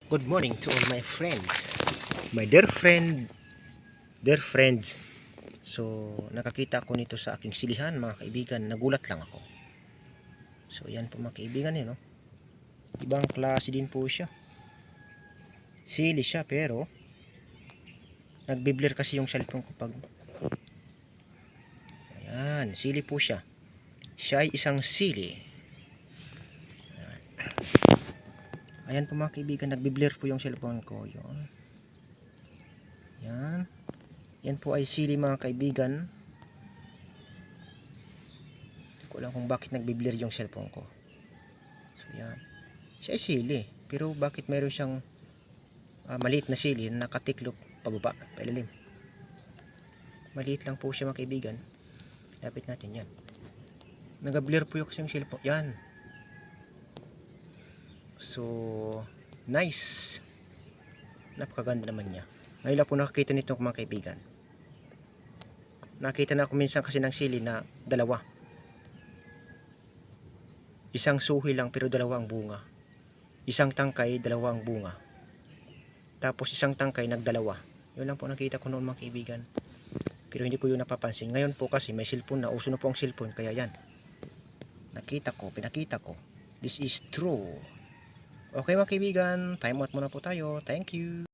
Good morning to all my friends. My dear friends. So, nakakita ako nito sa aking silihan, mga kaibigan. Nagulat lang ako. So, yan po mga kaibigan, no? Ibang klase din po siya. Sili siya, pero nagbi-blur kasi yung cellphone ko pag ayan, sili po siya. Siya ay isang sili. Ayan po mga kaibigan, nagbi-blur po yung cellphone ko. Yun. Yan. Yan po ay sili mga kaibigan. Hindi ko alam kung bakit nagbi-blur yung cellphone ko. So yan. Siya ay sili. Pero bakit mayroon siyang maliit na sili na nakatiklop pababa, pailalim. Maliit lang po siya mga kaibigan. Lapit natin yan. Nag-blur po yung cellphone. Yan. So, nice. Napakaganda naman niya. Ngayon lang po nakakita nito mga kaibigan. Nakita na ako minsan kasi ng sili na dalawa. Isang suhi lang pero dalawa ang bunga. Isang tangkay, dalawa ang bunga. Tapos isang tangkay, nagdalawa. Yun lang po nakita ko noon mga kaibigan. Pero hindi ko yun napapansin. Ngayon po kasi may cellphone na. Uso na po ang cellphone. Kaya yan. Pinakita ko. This is true. Okay mga kaibigan. Time out muna po tayo. Thank you.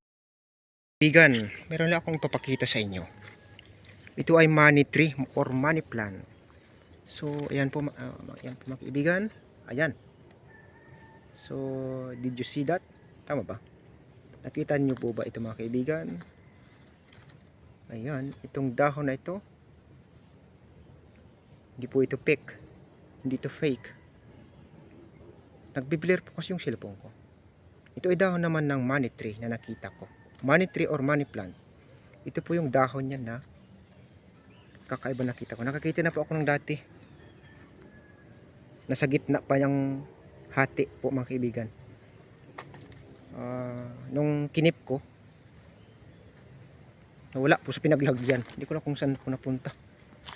Kaibigan, meron lang akong ipapakita sa inyo. Ito ay money tree or money plant. So, ayan po mga kaibigan. Ayan. So, did you see that? Tama ba? Nakita niyo po ba ito mga kaibigan? Ayan, itong dahon na ito. Hindi po ito fake. Hindi ito fake. Nagbi-blur po kasi yung cellphone ko. Ito ay dahon naman ng money tree na nakita ko. Money tree or money plant. Ito po yung dahon niya na kakaiba nakita ko. Nakakita na po ako ng dati. Nasa gitna pa yung hati po mga kaibigan. Nung kinip ko, wala po sa pinaglagyan. Hindi ko na kung saan po napunta.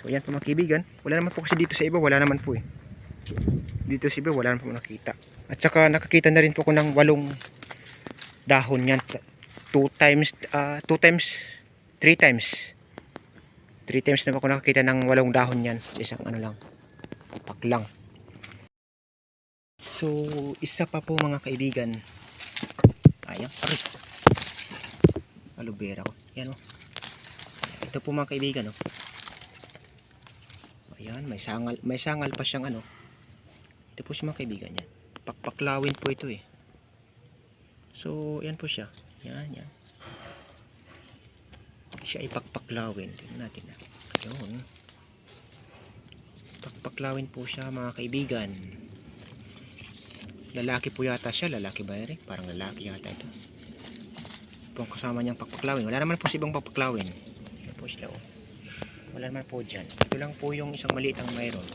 So yan po mga kaibigan. Wala naman po kasi dito sa iba. Wala naman po eh. Dito sa iba wala naman po nakita. At saka nakakita na rin po ako ng 8 dahon yan. 3 times na po ako nakakita ng 8 dahon yan. Isang ano lang. Pak lang. So isa pa po mga kaibigan. Ayan. Aloe vera ko. Yan o. Ito po mga kaibigan o. Ayan. May sangal pa siyang ano. Ito po siya mga kaibigan yan. Pakpaklawin po ito eh. So yan po siya. Yan. Siya ay pakpaklawin. Tingnan natin na. Yun. Pakpaklawin po siya mga kaibigan. Lalaki po yata siya. Lalaki ba rin? Parang lalaki yata ito. Ito ang kasama niyang pakpaklawin. Wala naman po si ibang pakpaklawin. Yan po sila oh. Wala naman po dyan. Ito lang po yung isang maliit ang mayroon.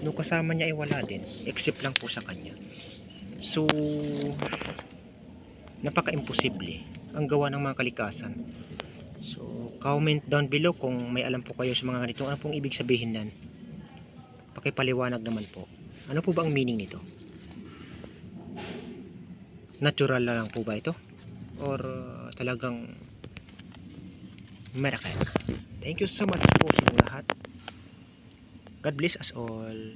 Nung kasama niya ay wala din. Except lang po sa kanya. So, napaka-imposible ang gawa ng mga kalikasan. So, comment down below kung may alam po kayo sa mga ganito. Ano pong ibig sabihin nan? Pakipaliwanag naman po. Ano po ba ang meaning nito? Natural na lang po ba ito? Or talagang miracle? Thank you so much po sa lahat. God bless us all.